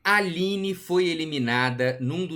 A Aline foi eliminada no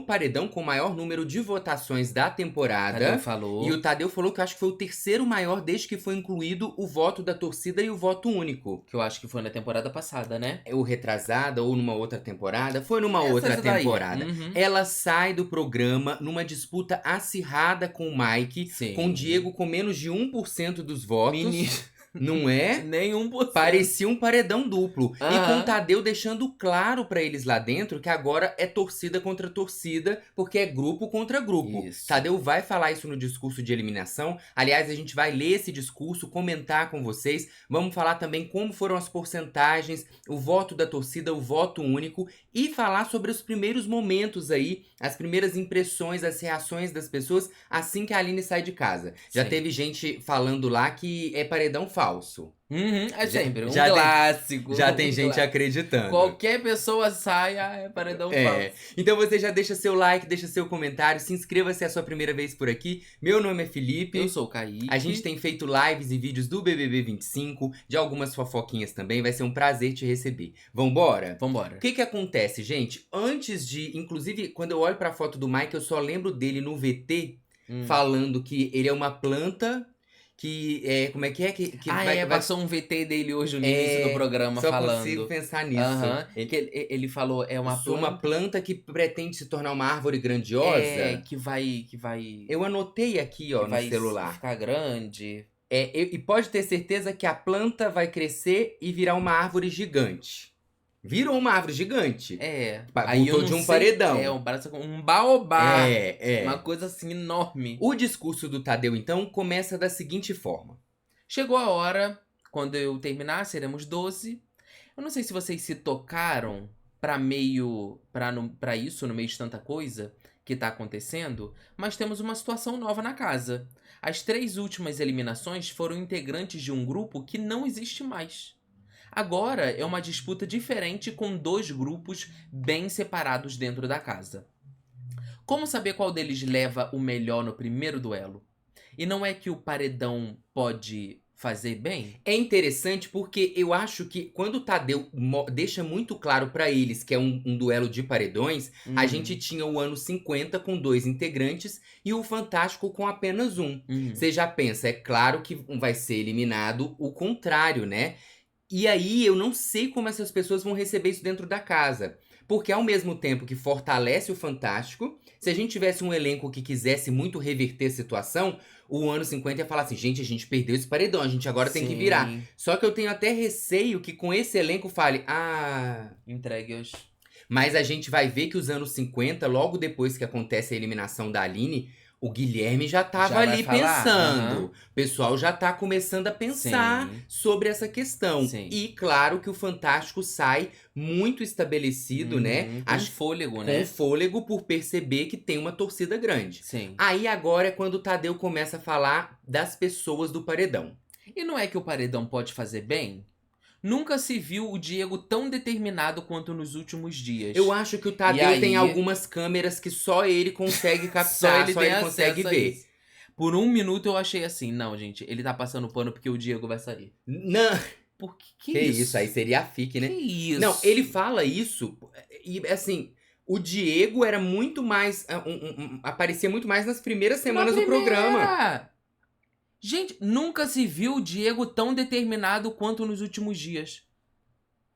paredão com o maior número de votações da Tadeu temporada. falou. E o Tadeu falou que eu acho que foi o terceiro maior desde que foi incluído o voto da torcida e o voto único. Que eu acho que foi na temporada passada, né? Ou retrasada, ou numa outra temporada. Foi numa outra Essas daí. temporada. Uhum. Ela sai do programa numa disputa acirrada com o Mike, Sim. com o Diego com menos de 1% dos votos. Menino. Não é? Nenhum por cento. Parecia um paredão duplo. E com Aham. o Tadeu deixando claro pra eles lá dentro que agora é torcida contra torcida, porque é grupo contra grupo. Isso. Tadeu vai falar isso no discurso de eliminação. Aliás, a gente vai ler esse discurso, comentar com vocês. Vamos falar também como foram as porcentagens, o voto da torcida, o voto único. E falar sobre os primeiros momentos aí, as primeiras impressões, as reações das pessoas assim que a Aline sai de casa. Já Sim. teve gente falando lá que é paredão falso. Uhum, é Já- sempre um já tem- clássico. Já tem um gente clássico. acreditando. Qualquer pessoa sai, é paredão É. falso. Então você já deixa seu like, deixa seu comentário, se inscreva se é a sua primeira vez por aqui. Meu nome é Felipe. Eu sou o Kaique. A gente tem feito lives e vídeos do BBB 25, de algumas fofoquinhas também. Vai ser um prazer te receber. Vambora? Vambora. O que acontece, gente? Antes de... Inclusive, quando eu olho pra foto do Mike, eu só lembro dele no VT falando que ele é uma planta que... Como é que é? Que Passou um VT dele hoje no início do programa só falando. consigo pensar nisso. Aham. Que ele falou, é uma Sou planta. uma planta que pretende se tornar uma árvore grandiosa. Que vai. Eu anotei aqui, ó, que no vai celular. ficar grande. E pode ter certeza que a planta vai crescer e virar uma árvore gigante. Virou uma árvore gigante. Aí Voltou eu de não um sei- paredão. Parece um baobá. É. Uma coisa assim enorme. O discurso do Tadeu, então, começa da seguinte forma. Chegou a hora, quando eu terminar, seremos 12. Eu não sei se vocês se tocaram pra isso, no meio de tanta coisa que tá acontecendo, mas temos uma situação nova na casa. As 3 últimas eliminações foram integrantes de um grupo que não existe mais. Agora é uma disputa diferente com 2 grupos bem separados dentro da casa. Como saber qual deles leva o melhor no primeiro duelo? E não é que o paredão pode fazer bem? É interessante porque eu acho que quando o Tadeu deixa muito claro pra eles que é um duelo de paredões, a gente tinha o ano 50 com 2 integrantes e o Fantástico com apenas um. Você já pensa, é claro que vai ser eliminado o contrário, né? E aí eu não sei como essas pessoas vão receber isso dentro da casa. Porque ao mesmo tempo que fortalece o Fantástico, se a gente tivesse um elenco que quisesse muito reverter a situação, o ano 50 ia falar assim, gente, a gente perdeu esse paredão, a gente agora tem que virar. Só que eu tenho até receio que com esse elenco fale, Entregue-os. Mas a gente vai ver que os anos 50, logo depois que acontece a eliminação da Aline, o Guilherme já tava Já vai ali falar, pensando. O pessoal já tá começando a pensar Sim. sobre essa questão. Sim. E claro que o Fantástico sai muito estabelecido, né? Com fôlego, né? Com fôlego por perceber que tem uma torcida grande. Sim. Aí agora é quando o Tadeu começa a falar das pessoas do paredão. E não é que o paredão pode fazer bem? Nunca se viu o Diego tão determinado quanto nos últimos dias. Eu acho que o Tadeu tem algumas câmeras que só ele consegue captar, só ele consegue ver. Por um minuto eu achei assim, não, gente, ele tá passando pano porque o Diego vai sair. Não. Por que isso? Aí seria a FIC, né? Que isso? Não, ele fala isso e assim, o Diego era muito mais, aparecia muito mais nas primeiras semanas do programa. Gente, nunca se viu o Diego tão determinado quanto nos últimos dias.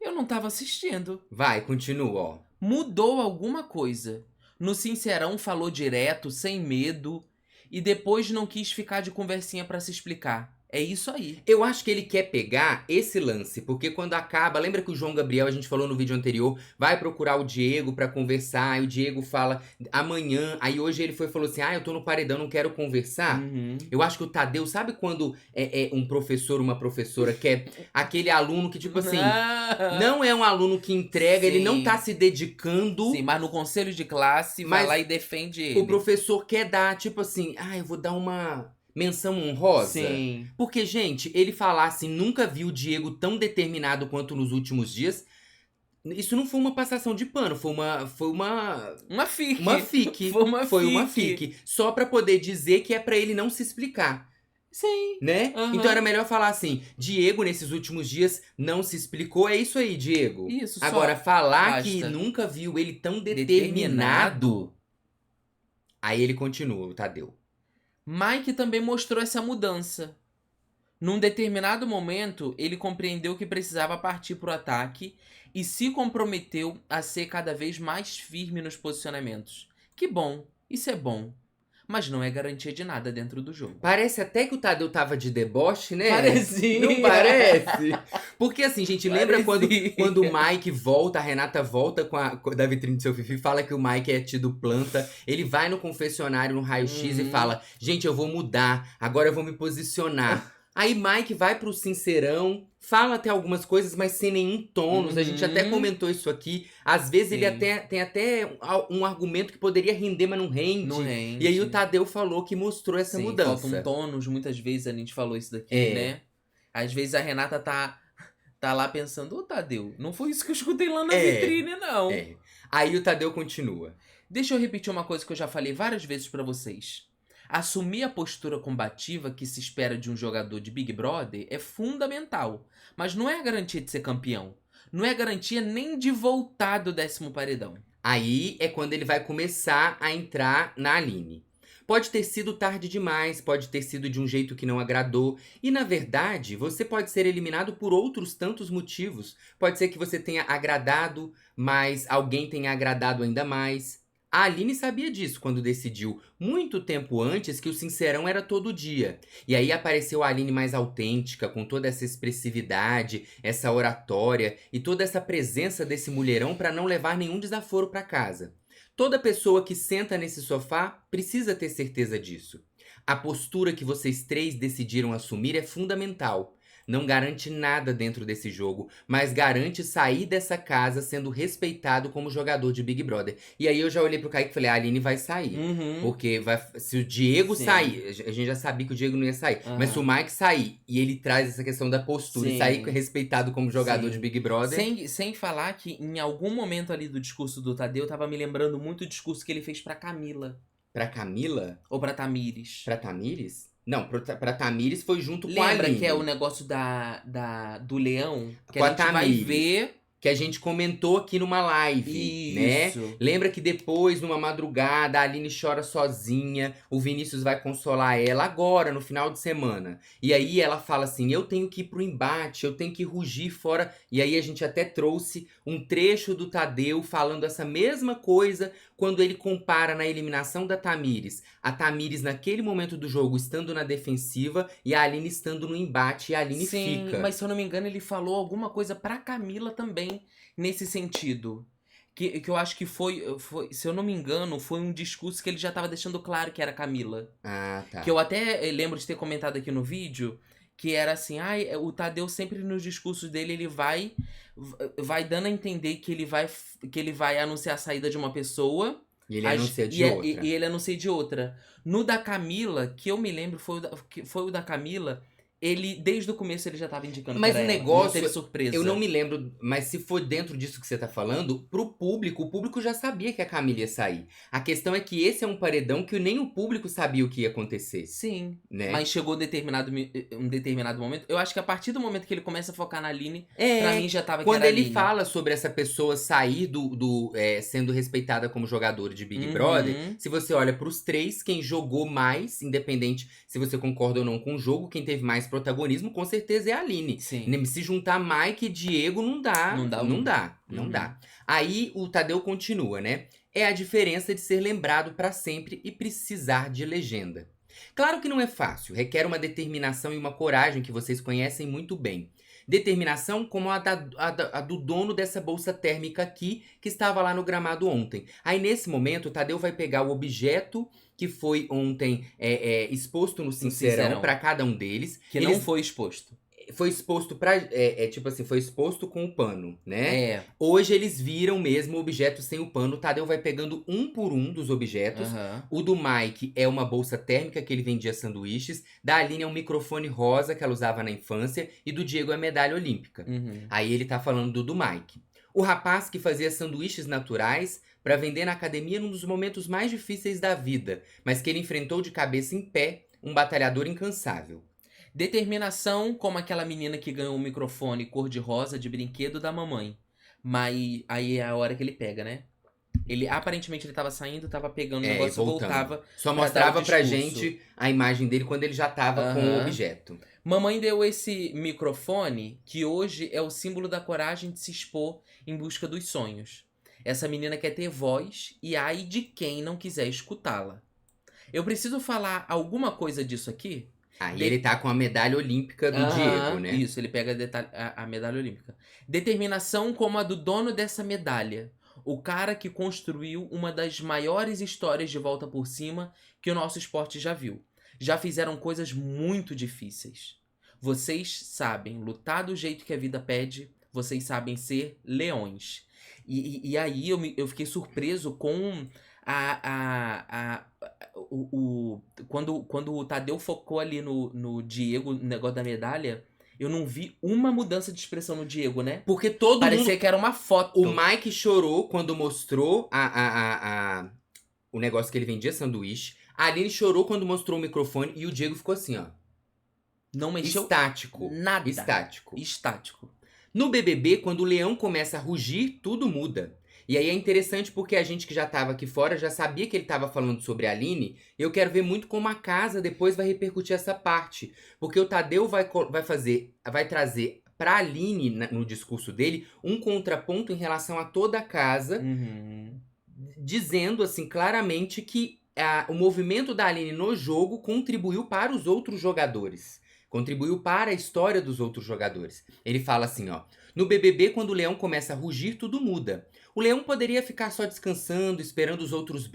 Eu não tava assistindo. Vai, continua, ó. Mudou alguma coisa. No Sincerão falou direto, sem medo, e depois não quis ficar de conversinha pra se explicar. É isso aí. Eu acho que ele quer pegar esse lance, porque quando acaba, lembra que o João Gabriel, a gente falou no vídeo anterior, vai procurar o Diego pra conversar, e o Diego fala amanhã, aí hoje ele falou assim, eu tô no paredão, não quero conversar. Eu acho que o Tadeu, sabe quando é um professor, uma professora quer aquele aluno que tipo assim, não é um aluno que entrega, ele não tá se dedicando. Sim, mas no conselho de classe vai lá e defende ele. O professor quer dar tipo assim, eu vou dar uma menção honrosa. Sim. Porque, gente, ele falar assim, nunca vi o Diego tão determinado quanto nos últimos dias. Isso não foi uma passação de pano, foi uma FIC. Foi uma FIC. Só pra poder dizer que é pra ele não se explicar. Sim. Né? Aham. Então era melhor falar assim: Diego, nesses últimos dias, não se explicou. É isso aí, Diego. Isso, Agora, só. falar que Basta. nunca viu ele tão Determinado. determinado. Aí ele continua, o Tadeu. Mike também mostrou essa mudança. Num determinado momento, ele compreendeu que precisava partir para o ataque e se comprometeu a ser cada vez mais firme nos posicionamentos. Que bom, isso é bom, mas não é garantia de nada dentro do jogo. Parece até que o Tadeu tava de deboche, né? Parecia. Não parece? Porque assim, gente, lembra Parecia. quando o Mike volta, a Renata volta da vitrine do seu Fifi, fala que o Mike é tido planta, ele vai no confessionário, no raio-x e fala: gente, eu vou mudar, agora eu vou me posicionar. Aí Mike vai pro sincerão, fala até algumas coisas, mas sem nenhum tônus. A gente até comentou isso aqui. Às vezes ele tem até um argumento que poderia render, mas não rende. Não rende. E aí o Tadeu falou que mostrou essa mudança. Falta um tônus, muitas vezes a gente falou isso daqui, né? Às vezes a Renata tá lá pensando: ô Tadeu, não foi isso que eu escutei lá na vitrine, não. Aí o Tadeu continua. Deixa eu repetir uma coisa que eu já falei várias vezes pra vocês. Assumir a postura combativa que se espera de um jogador de Big Brother é fundamental, mas não é a garantia de ser campeão. Não é garantia nem de voltar do 10º paredão. Aí é quando ele vai começar a entrar na Aline. Pode ter sido tarde demais, pode ter sido de um jeito que não agradou. E na verdade, você pode ser eliminado por outros tantos motivos. Pode ser que você tenha agradado, mas alguém tenha agradado ainda mais. A Aline sabia disso quando decidiu, muito tempo antes, que o Sincerão era todo dia. E aí apareceu a Aline mais autêntica, com toda essa expressividade, essa oratória e toda essa presença desse mulherão para não levar nenhum desaforo para casa. Toda pessoa que senta nesse sofá precisa ter certeza disso. A postura que vocês três decidiram assumir é fundamental. Não garante nada dentro desse jogo, mas garante sair dessa casa sendo respeitado como jogador de Big Brother. E aí eu já olhei pro Kaique e falei: a Aline vai sair. Porque se o Diego sair, a gente já sabia que o Diego não ia sair. Mas se o Mike sair e ele traz essa questão da postura e sair respeitado como jogador de Big Brother. Sem falar que em algum momento ali do discurso do Tadeu, tava me lembrando muito o discurso que ele fez pra Camila. Pra Camila? Ou pra Tamires? Pra Tamires? Não, pra Tamires foi junto com a Aline. Lembra que é o negócio do leão? Que com a gente vai ver. Que a gente comentou aqui numa live, né? Lembra que depois, numa madrugada, a Aline chora sozinha, o Vinícius vai consolar ela agora, no final de semana. E aí ela fala assim: eu tenho que ir pro embate, eu tenho que rugir fora. E aí a gente até trouxe um trecho do Tadeu falando essa mesma coisa quando ele compara na eliminação da Tamires. A Tamires, naquele momento do jogo, estando na defensiva e a Aline estando no embate e a Aline fica. Mas se eu não me engano, ele falou alguma coisa pra Camila também. Nesse sentido. Que eu acho que foi, se eu não me engano, foi um discurso que ele já tava deixando claro que era Camila. Ah, tá. Que eu até lembro de ter comentado aqui no vídeo, que era assim: o Tadeu sempre nos discursos dele, ele vai dando a entender que ele vai anunciar a saída de uma pessoa. E ele anuncia de outra. E ele anuncia de outra. No da Camila, que eu me lembro, foi o da Camila. Ele, desde o começo, ele já tava indicando mas pra o ela. negócio, não teve surpresa. Eu não me lembro, mas se for dentro disso que você tá falando, pro público, o público já sabia que a Camila ia sair. A questão é que esse é um paredão que nem o público sabia o que ia acontecer. Sim, né? Mas chegou um determinado momento. Eu acho que a partir do momento que ele começa a focar na Aline, pra mim já tava quando que era ele Aline. fala sobre essa pessoa sair sendo respeitada como jogador de Big Brother, se você olha pros três, quem jogou mais, independente se você concorda ou não com o jogo, quem teve mais protagonismo, com certeza é a Aline. Sim. Se juntar Mike e Diego, não dá. Não dá. Aí o Tadeu continua, né? É a diferença de ser lembrado pra sempre e precisar de legenda. Claro que não é fácil, requer uma determinação e uma coragem que vocês conhecem muito bem. Determinação como a do dono dessa bolsa térmica aqui, que estava lá no gramado ontem. Aí nesse momento, o Tadeu vai pegar o objeto que foi ontem exposto no Sincerão para cada um deles. Que não foi exposto. Foi exposto foi exposto com o pano, né? É. Hoje eles viram mesmo o objeto sem o pano. O Tadeu vai pegando um por um dos objetos. O do Mike é uma bolsa térmica que ele vendia sanduíches. Da Aline é um microfone rosa que ela usava na infância. E do Diego é a medalha olímpica. Aí ele tá falando do Mike. O rapaz que fazia sanduíches naturais para vender na academia num dos momentos mais difíceis da vida, mas que ele enfrentou de cabeça em pé um batalhador incansável. Determinação, como aquela menina que ganhou um microfone cor-de-rosa de brinquedo da mamãe. Mas aí é a hora que ele pega, né? Aparentemente, ele tava saindo, tava pegando o E negócio e voltando. voltava. Só pra dar o mostrava pra discurso. gente a imagem dele quando ele já tava com o Aham. objeto. Mamãe deu esse microfone que hoje é o símbolo da coragem de se expor em busca dos sonhos. Essa menina quer ter voz e ai de quem não quiser escutá-la. Eu preciso falar alguma coisa disso aqui? Aí De- ele tá com a medalha olímpica do Diego, né? Isso, ele pega a medalha olímpica. Determinação como a do dono dessa medalha. O cara que construiu uma das maiores histórias de volta por cima que o nosso esporte já viu. Já fizeram coisas muito difíceis. Vocês sabem lutar do jeito que a vida pede. Vocês sabem ser leões. E aí eu fiquei surpreso com quando o Tadeu focou ali no Diego, no negócio da medalha, eu não vi uma mudança de expressão no Diego, né? Porque todo Parecia mundo... que era uma foto. O Mike chorou quando mostrou o negócio que ele vendia, sanduíche. A Aline chorou quando mostrou o microfone. E o Diego ficou assim, ó. Não mexeu Estático. nada. Estático. Estático. No BBB, quando o leão começa a rugir, tudo muda. E aí é interessante porque a gente que já tava aqui fora já sabia que ele tava falando sobre a Aline. Eu quero ver muito como a casa depois vai repercutir essa parte. Porque o Tadeu vai trazer pra Aline, no discurso dele, um contraponto em relação a toda a casa, Uhum. dizendo assim claramente que o movimento da Aline no jogo contribuiu para os outros jogadores. Contribuiu para a história dos outros jogadores. Ele fala assim, ó. No BBB, quando o leão começa a rugir, tudo muda. O leão poderia ficar só descansando, esperando os outros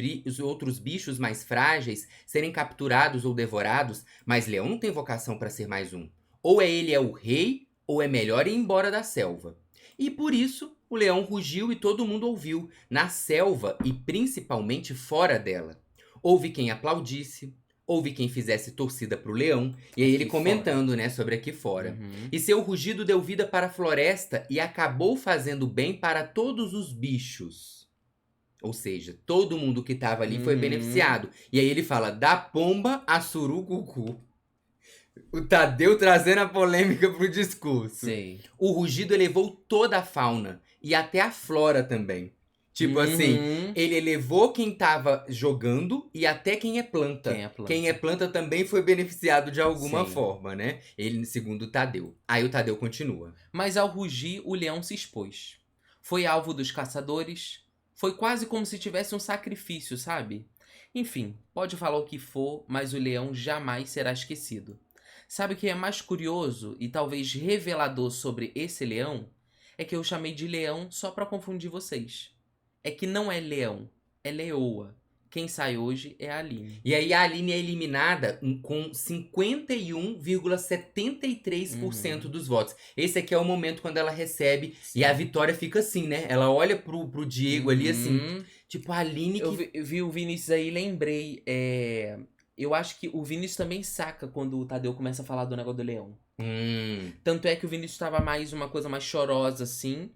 bichos mais frágeis serem capturados ou devorados, mas leão não tem vocação para ser mais um. Ou ele é o rei, ou é melhor ir embora da selva. E por isso, o leão rugiu e todo mundo ouviu, na selva e principalmente fora dela. Houve quem aplaudisse, houve quem fizesse torcida pro leão, e aí ele Aqui comentando, né, sobre aqui fora. Uhum. E seu rugido deu vida para a floresta e acabou fazendo bem para todos os bichos. Ou seja, todo mundo que tava ali foi Uhum. beneficiado. E aí ele fala, da pomba a surucucu. O Tadeu trazendo a polêmica pro discurso. Sei. O rugido elevou toda a fauna e até a flora também. Tipo assim, Uhum. ele elevou quem tava jogando e até quem é planta. Quem é planta. Quem é planta também foi beneficiado de alguma Sim. forma, né? Ele, segundo o Tadeu. Aí o Tadeu continua. Mas ao rugir, o leão se expôs. Foi alvo dos caçadores. Foi quase como se tivesse um sacrifício, sabe? Enfim, pode falar o que for, mas o leão jamais será esquecido. Sabe o que é mais curioso e talvez revelador sobre esse leão? É que eu chamei de leão só pra confundir vocês. É que não é leão, é leoa. Quem sai hoje é a Aline. E aí a Aline é eliminada com 51,73% dos votos. Esse aqui é o momento quando ela recebe e a Vitória fica assim, né? Ela olha pro Diego ali assim, Uhum. tipo a Aline que... Eu vi o Vinícius aí e lembrei. Eu acho que o Vinícius também saca quando o Tadeu começa a falar do negócio do leão. Tanto é que o Vinícius tava mais uma coisa mais chorosa, assim.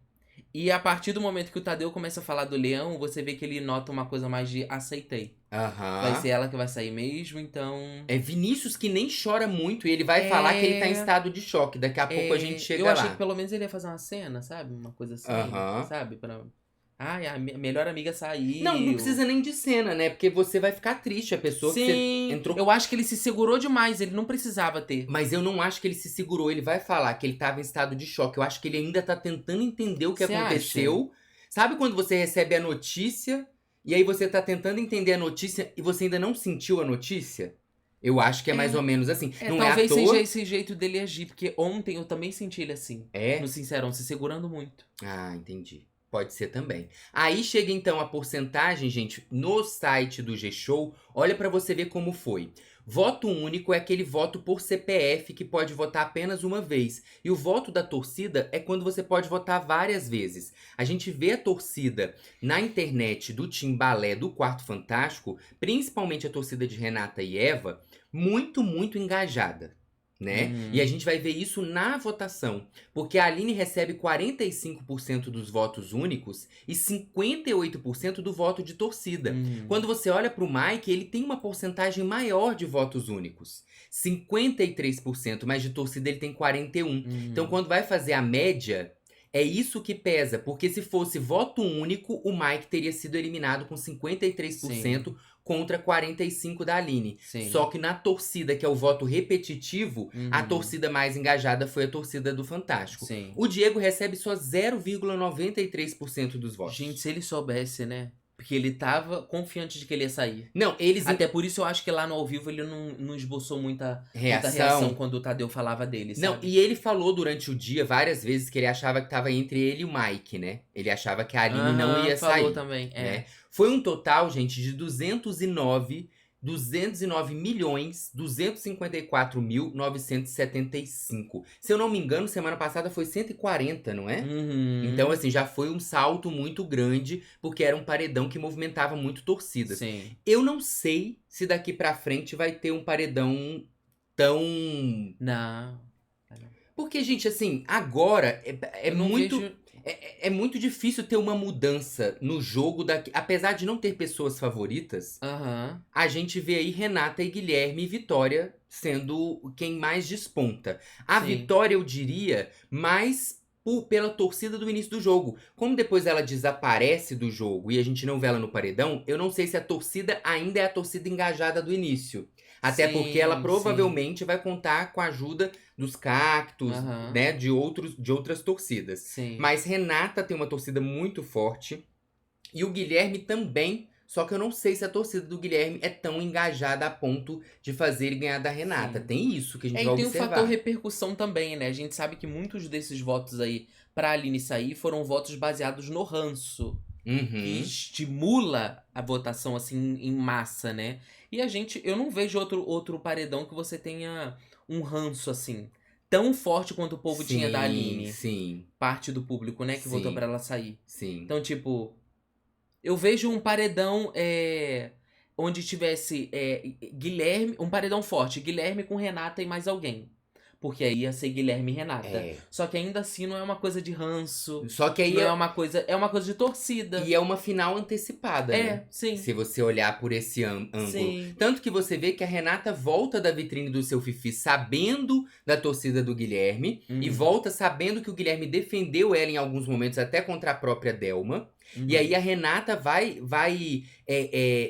E a partir do momento que o Tadeu começa a falar do leão, você vê que ele nota uma coisa mais de aceitei. Vai ser ela que vai sair mesmo, então. É Vinícius que nem chora muito e ele vai falar que ele tá em estado de choque. Daqui a pouco a gente chega Eu lá. achei que pelo menos ele ia fazer uma cena, sabe? Uma coisa assim, sabe? Ai, a melhor amiga saiu. Não precisa nem de cena, né? Porque você vai ficar triste, a pessoa que você entrou... Eu acho que ele se segurou demais, ele não precisava ter. Mas eu não acho que ele se segurou. Ele vai falar que ele tava em estado de choque. Eu acho que ele ainda tá tentando entender o que Você aconteceu. Sabe quando você recebe a notícia e aí você tá tentando entender a notícia e você ainda não sentiu a notícia? Eu acho que é mais ou menos assim. Não talvez é à toa... seja esse jeito dele agir, porque ontem eu também senti ele assim. É? No Sincerão, se segurando muito. Ah, entendi. Pode ser também. Aí chega então a porcentagem, gente, no site do G-Show. Olha pra você ver como foi. Voto único é aquele voto por CPF que pode votar apenas uma vez. E o voto da torcida é quando você pode votar várias vezes. A gente vê a torcida na internet do Timbalé, do Quarto Fantástico, principalmente a torcida de Renata e Eva, muito, muito engajada. né? E a gente vai ver isso na votação, porque a Aline recebe 45% dos votos únicos e 58% do voto de torcida. Quando você olha pro Mike, ele tem uma porcentagem maior de votos únicos, 53%, mas de torcida ele tem 41%. Então, quando vai fazer a média, é isso que pesa, porque se fosse voto único, o Mike teria sido eliminado com 53% contra 45% da Aline. Sim. Só que na torcida, que é o voto repetitivo, a torcida mais engajada foi a torcida do Fantástico. Sim. O Diego recebe só 0,93% dos votos. Gente, se ele soubesse, né? Porque ele tava confiante de que ele ia sair. Não, eles... Até por isso eu acho que lá no ao vivo ele não esboçou muita reação quando o Tadeu falava dele, sabe? Não, e ele falou durante o dia várias vezes que ele achava que tava entre ele e o Mike, né? Ele achava que a Aline não ia sair. Falou também, né? Foi um total, gente, de 209.254.975. Se eu não me engano, semana passada foi 140, não é? Então, assim, já foi um salto muito grande, porque era um paredão que movimentava muito torcidas. Sim. Eu não sei se daqui pra frente vai ter um paredão tão... Não. Porque, gente, assim, agora é muito... Vejo... É muito difícil ter uma mudança no jogo daqui. Apesar de não ter pessoas favoritas, a gente vê aí Renata e Guilherme e Vitória sendo quem mais desponta. A Vitória, eu diria, mais pela torcida do início do jogo. Como depois ela desaparece do jogo e a gente não vê ela no paredão, eu não sei se a torcida ainda é a torcida engajada do início. Até porque ela provavelmente vai contar com a ajuda dos cactos, né, de outras torcidas. Sim. Mas Renata tem uma torcida muito forte. E o Guilherme também. Só que eu não sei se a torcida do Guilherme é tão engajada a ponto de fazer ele ganhar da Renata. Tem isso que a gente vai observar. E tem o fator repercussão também, né? A gente sabe que muitos desses votos aí pra Aline sair foram votos baseados no ranço. Que estimula a votação, assim, em massa, né? E eu não vejo outro paredão que você tenha um ranço, assim, tão forte quanto o povo tinha da Aline. Parte do público, né, que votou pra ela sair. Então, tipo, eu vejo um paredão onde tivesse Guilherme, um paredão forte, Guilherme com Renata e mais alguém. Porque aí ia ser Guilherme e Renata. Só que ainda assim não é uma coisa de ranço. Só que aí não é uma coisa. É uma coisa de torcida. E é uma final antecipada, né? Sim. Se você olhar por esse ângulo. Sim. Tanto que você vê que a Renata volta da vitrine do Seu Fifi sabendo da torcida do Guilherme. E volta sabendo que o Guilherme defendeu ela em alguns momentos, até contra a própria Delma. E aí a Renata vai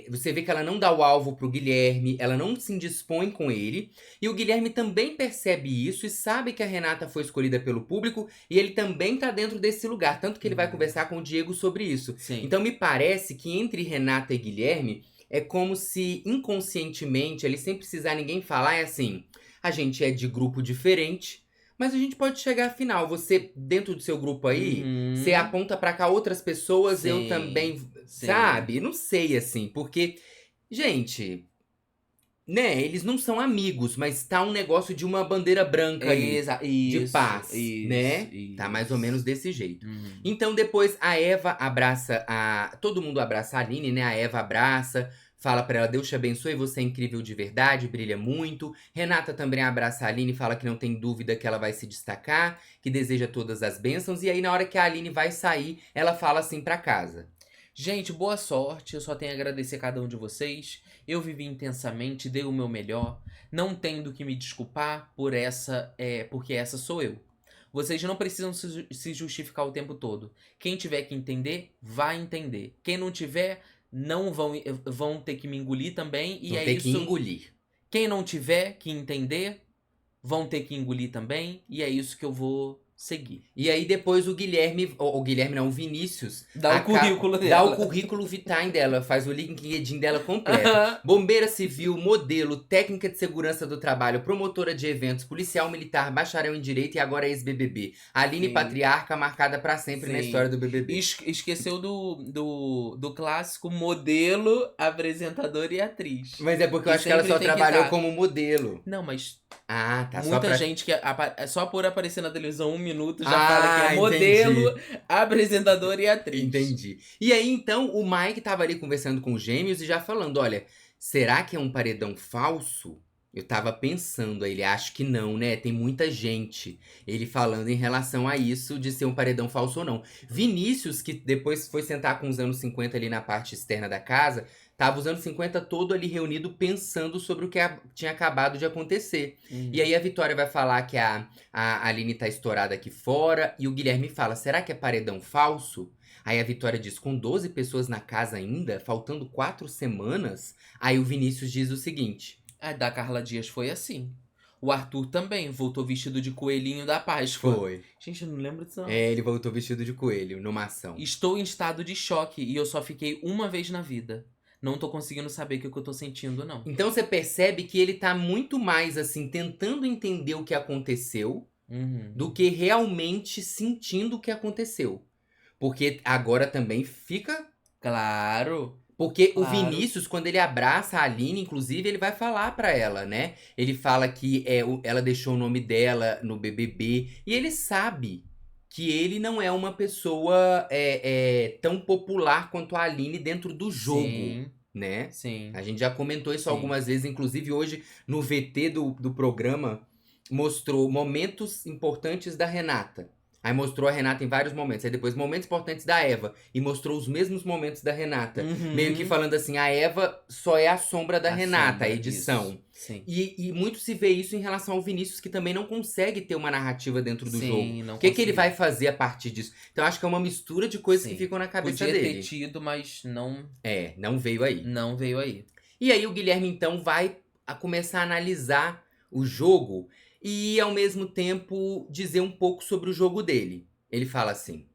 você vê que ela não dá o alvo pro Guilherme, ela não se indispõe com ele. E o Guilherme também percebe isso e sabe que a Renata foi escolhida pelo público. E ele também tá dentro desse lugar, tanto que ele vai conversar com o Diego sobre isso. Então me parece que entre Renata e Guilherme é como se inconscientemente, ele sem precisar ninguém falar, é assim: a gente é de grupo diferente, mas a gente pode chegar à final. Você, dentro do seu grupo aí, você aponta pra cá outras pessoas, eu também, sabe? Não sei, assim, porque, gente, né, eles não são amigos, mas tá um negócio de uma bandeira branca ali, de paz, né? Tá mais ou menos desse jeito. Então, depois, a Eva abraça todo mundo abraça a Aline, né? A Eva abraça, fala pra ela: Deus te abençoe, você é incrível de verdade, brilha muito. Renata também abraça a Aline e fala que não tem dúvida que ela vai se destacar, que deseja todas as bênçãos. E aí, na hora que a Aline vai sair, ela fala assim pra casa: gente, boa sorte, eu só tenho a agradecer a cada um de vocês. Eu vivi intensamente, dei o meu melhor. Não tenho do que me desculpar porque essa sou eu. Vocês não precisam se justificar o tempo todo. Quem tiver que entender, vai entender. Quem não tiver, não vão ter que me engolir também. E vão ter que engolir. Quem não tiver que entender, vão ter que engolir também. E é isso que eu vou seguir. E aí depois o Vinícius dá o currículo dela. Dá o currículo vitae dela, faz o LinkedIn dela completo. Bombeira civil, modelo, técnica de segurança do trabalho, promotora de eventos, policial militar, bacharel em direito e agora ex-BBB. Aline Patriarca, marcada pra sempre na história do BBB. Esqueceu do clássico modelo, apresentadora e atriz. Mas é porque eu acho que ela só trabalhou como modelo. Não, mas... tá. Muita gente que só por aparecer na televisão 1 minuto já fala que é modelo, apresentador e atriz. Entendi. E aí, então, o Mike tava ali conversando com os gêmeos e já falando: olha, será que é um paredão falso? Eu tava pensando, aí ele acha que não, né? Tem muita gente. Ele falando em relação a isso de ser um paredão falso ou não. Vinícius, que depois foi sentar com os anos 50 ali na parte externa da casa, tava os anos 50 todo ali reunido pensando sobre o que tinha acabado de acontecer. E Uhum. aí a Vitória vai falar que a Aline tá estourada aqui fora, e o Guilherme fala: será que é paredão falso? Aí a Vitória diz: com 12 pessoas na casa ainda, faltando 4 semanas. Aí o Vinícius diz o seguinte. A da Carla Dias foi assim. O Arthur também voltou vestido de coelhinho da Páscoa. Foi. Gente, eu não lembro disso não. É, ele voltou vestido de coelho numa ação. Estou em estado de choque e eu só fiquei uma vez na vida. Não tô conseguindo saber o que eu tô sentindo, não. Então você percebe que ele tá muito mais assim tentando entender o que aconteceu Uhum. do que realmente sentindo o que aconteceu. Porque agora também fica. Claro, Porque o claro. Vinícius, quando ele abraça a Aline, inclusive, ele vai falar pra ela, né? Ele fala que ela deixou o nome dela no BBB. E ele sabe que ele não é uma pessoa tão popular quanto a Aline dentro do jogo, Sim, né? sim, A gente já comentou isso sim. algumas vezes, inclusive hoje no VT do programa mostrou momentos importantes da Renata. Aí mostrou a Renata em vários momentos. Aí depois momentos importantes da Eva. E mostrou os mesmos momentos da Renata. Meio que Uhum. falando assim, a Eva só é a sombra da A Renata, a sombra, edição. isso. Sim. E muito se vê isso em relação ao Vinícius, que também não consegue ter uma narrativa dentro do jogo. Sim, não O que ele vai conseguiu. fazer a partir disso? Então acho que é uma mistura de coisas que Sim. ficam na cabeça Podia ter dele. tido, mas não, É, não veio aí. não veio aí. E aí o Guilherme então vai a começar a analisar o jogo e ao mesmo tempo dizer um pouco sobre o jogo dele. Ele fala assim: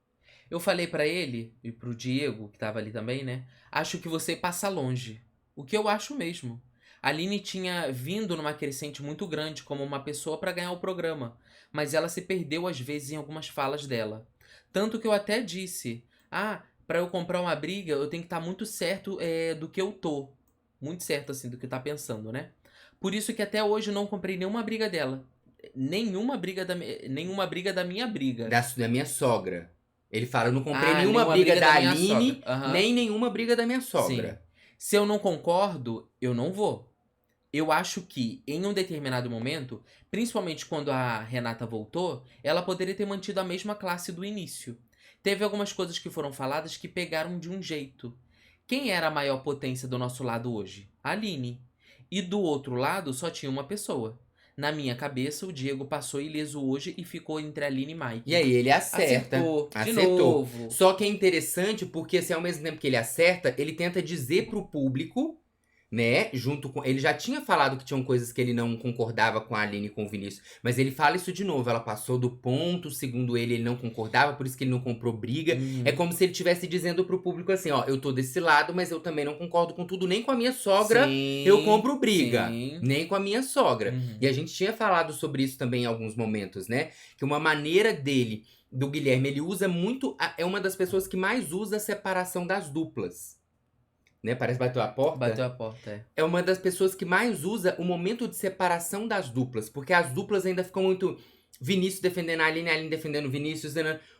Eu falei pra ele e pro Diego, que tava ali também, né? Acho que você passa longe. O que eu acho mesmo. A Aline tinha vindo numa crescente muito grande como uma pessoa pra ganhar o programa, mas ela se perdeu às vezes em algumas falas dela. Tanto que eu até disse: "Ah, pra eu comprar uma briga, eu tenho que estar muito certo do que eu tô. Muito certo assim do que tá pensando, né? Por isso que até hoje eu não comprei nenhuma briga dela. Nenhuma briga da minha briga. da minha sogra. Ele fala: eu não comprei Ah, nenhuma nenhuma briga briga da da minha sogra. Aline, Aham. nem nenhuma briga da minha Sim. sogra. Se eu não concordo, eu não vou. Eu acho que, em um determinado momento, principalmente quando a Renata voltou, ela poderia ter mantido a mesma classe do início. Teve algumas coisas que foram faladas que pegaram de um jeito. Quem era a maior potência do nosso lado hoje? A Aline. E do outro lado só tinha uma pessoa. Na minha cabeça, o Diego passou ileso hoje e ficou entre a Aline e E Mike. aí ele acerta, Acertou, de acertou. novo. Só que é interessante porque, assim, ao mesmo tempo que ele acerta, ele tenta dizer pro público, né, junto com... Ele já tinha falado que tinham coisas que ele não concordava com a Aline e com o Vinícius, mas ele fala isso de novo, ela passou do ponto, segundo ele não concordava, por isso que ele não comprou briga. É Uhum. como se ele estivesse dizendo pro público assim, ó, eu tô desse lado, mas eu também não concordo com tudo, nem com a minha sogra eu Sim, compro briga. sim. Nem com a minha sogra. E Uhum. a gente tinha falado sobre isso também em alguns momentos, né? Que uma maneira dele, do Guilherme, ele usa muito. É uma das pessoas que mais usa a separação das duplas. Né? Parece que bateu a Bateu porta. a porta, é. É uma das pessoas que mais usa o momento de separação das duplas. Porque as duplas ainda ficam muito. Vinícius defendendo a Aline defendendo o Vinícius.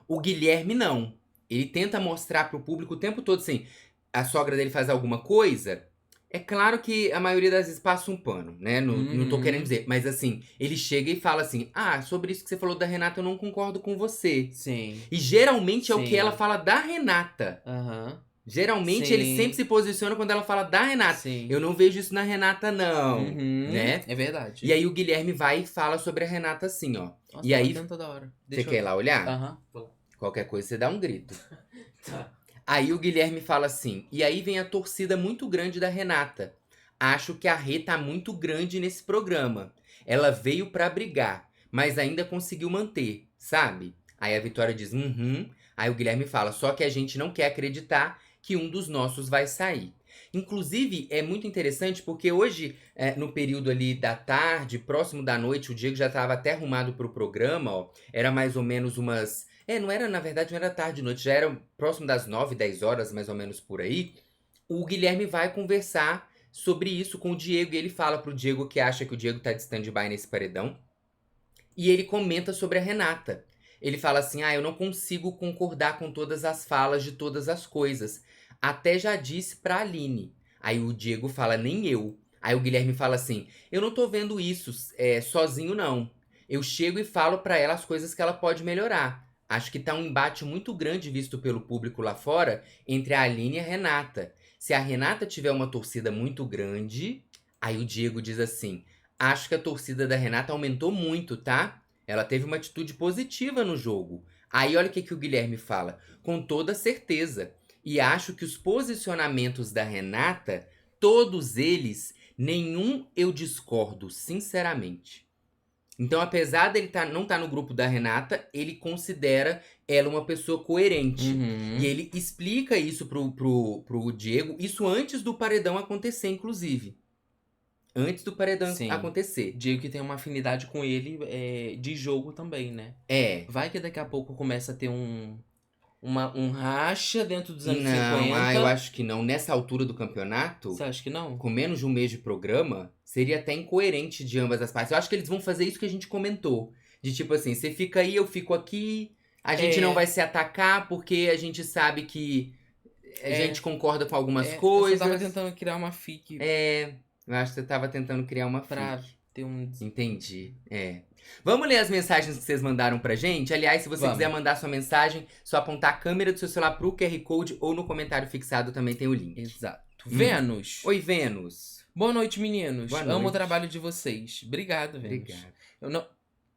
O Guilherme não. Ele tenta mostrar pro público o tempo todo assim. A sogra dele faz alguma coisa. É claro que a maioria das vezes passa um pano, né? Não tô querendo Uhum. dizer. Mas assim, ele chega e fala assim: ah, sobre isso que você falou da Renata, eu não concordo com você. Sim, E geralmente é o que ela sim. fala da Renata. Aham. Geralmente ele sempre Sim, se posiciona quando ela fala da Renata. sim. Eu não vejo isso na Renata, não. Uhum. Né? É E verdade. aí o Guilherme vai e fala sobre a Renata assim, ó. Nossa, E tá aí, batendo toda hora. você Deixa quer ir eu. lá olhar? Aham. Vou lá. Qualquer coisa você dá um grito. Tá. Aí o Guilherme fala assim: e aí vem a torcida muito grande da Renata. Acho que a Rê tá muito grande nesse programa. Ela veio pra brigar, mas ainda conseguiu manter, sabe? Aí a Vitória diz: uhum. Aí o Guilherme fala: só que a gente não quer acreditar que um dos nossos vai sair. Inclusive, é muito interessante porque hoje, no período ali da tarde, próximo da noite, o Diego já estava até arrumado pro programa, ó. Era mais ou menos umas. Não era, na verdade, não era tarde e noite, já era próximo das 9, 10 horas, mais ou menos por aí. O Guilherme vai conversar sobre isso com o Diego e ele fala pro Diego que acha que o Diego tá de stand-by nesse paredão. E ele comenta sobre a Renata. Ele fala assim: ah, eu não consigo concordar com todas as falas de todas as coisas. Até já disse pra Aline. Aí o Diego fala: nem eu. Aí o Guilherme fala assim: eu não tô vendo isso sozinho, não. Eu chego e falo pra ela as coisas que ela pode melhorar. Acho que tá um embate muito grande visto pelo público lá fora entre a Aline e a Renata. Se a Renata tiver uma torcida muito grande, aí o Diego diz assim: acho que a torcida da Renata aumentou muito, tá? Ela teve uma atitude positiva no jogo. Aí olha o que o Guilherme fala: com toda certeza. E acho que os posicionamentos da Renata, todos eles, nenhum eu discordo, sinceramente. Então, apesar dele não estar no grupo da Renata, ele considera ela uma pessoa coerente. E ele explica isso pro Diego, isso antes do paredão acontecer, inclusive. Antes do paredão Sim. acontecer. Diego que tem uma afinidade com ele de jogo também, né? É. Vai que daqui a pouco começa a ter um racha dentro dos anos Não, 50. eu acho que não. Nessa altura do campeonato, Você acha que não? com menos de um mês de programa, seria até incoerente de ambas as partes. Eu acho que eles vão fazer isso que a gente comentou. De tipo assim, você fica aí, eu fico aqui. A gente não vai se atacar porque a gente sabe que a gente concorda com algumas coisas. Eu só tava tentando criar uma fic. Eu acho que você tava tentando criar uma pra fic. ter um... Entendi, Vamos ler as mensagens que vocês mandaram pra gente? Aliás, se você quiser mandar sua mensagem, só apontar a câmera do seu celular pro QR Code ou no comentário fixado também tem o link. Exato. Vênus. Oi, Vênus. Boa noite, meninos. Boa Amo o noite. trabalho de vocês. Obrigado, Vênus. Obrigado.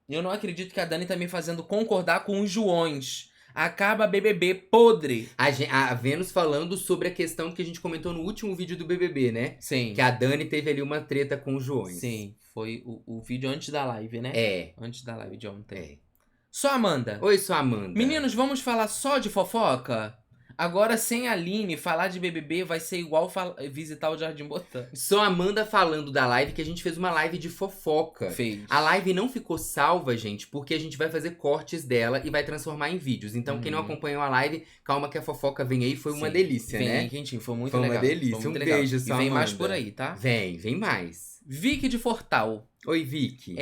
Eu não acredito que a Dani tá me fazendo concordar com os Joões. Acaba BBB podre. A Vênus falando sobre a questão que a gente comentou no último vídeo do BBB, né? Sim. Que a Dani teve ali uma treta com os Joões. Sim, foi o vídeo antes da live, né? Antes da live de ontem. Só Amanda. Oi, só Amanda. Meninos, vamos falar só de fofoca? Agora, sem a Aline, falar de BBB vai ser igual visitar o Jardim Botânico. Só Amanda falando da live, que a gente fez uma live de fofoca. Fez. A live não ficou salva, gente, porque a gente vai fazer cortes dela e vai transformar em vídeos. Então, quem não acompanhou a live, calma que a fofoca vem aí. Foi uma delícia, né? Vem, quentinho. Foi muito foi legal. Uma delícia. Foi muito um legal. Beijo, só E vem Amanda. mais por aí, tá? Vem mais. Vicky de Fortal. Oi, Vicky.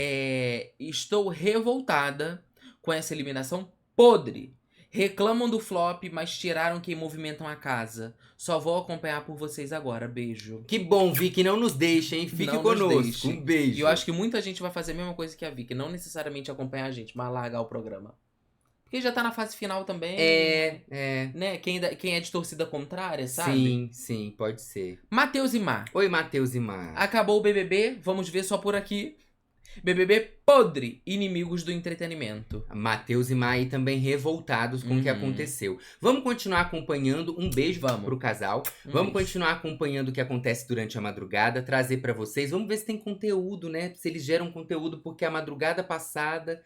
Estou revoltada com essa eliminação podre. Reclamam do flop, mas tiraram quem movimentam a casa. Só vou acompanhar por vocês agora. Beijo. Que bom, Vicky. Não nos deixe, hein? Fique conosco. Um beijo. E eu acho que muita gente vai fazer a mesma coisa que a Vicky. Não necessariamente acompanhar a gente, mas largar o programa. Porque já tá na fase final também. Né? Quem é de torcida contrária, sabe? Sim, pode ser. Matheus e Mar. Oi, Matheus e Mar. Acabou o BBB, vamos ver só por aqui. BBB podre, inimigos do entretenimento. Matheus e Mar aí também revoltados com o que aconteceu. Vamos continuar acompanhando. Um beijo pro casal. Vamos continuar acompanhando o que acontece durante a madrugada, trazer pra vocês. Vamos ver se tem conteúdo, né? Se eles geram conteúdo, porque a madrugada passada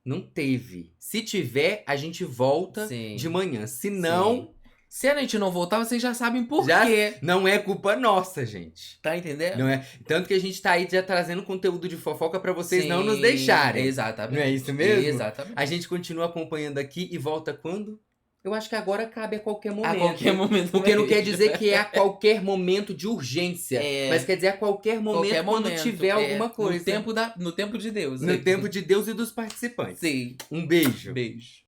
não teve. Se tiver, a gente volta de manhã. Se não... Se a gente não voltar, vocês já sabem por quê. Não é culpa nossa, gente. Tá entendendo? Não é. Tanto que a gente tá aí já trazendo conteúdo de fofoca pra vocês não nos deixarem. Exatamente. Não é isso mesmo? Exatamente. A gente continua acompanhando aqui e volta quando? Eu acho que agora cabe a qualquer momento. A qualquer momento. Porque não quer dizer que é a qualquer momento de urgência. Mas quer dizer a qualquer momento quando tiver alguma coisa. No tempo de Deus. No tempo de Deus e dos participantes. Sim. Um beijo. Beijo.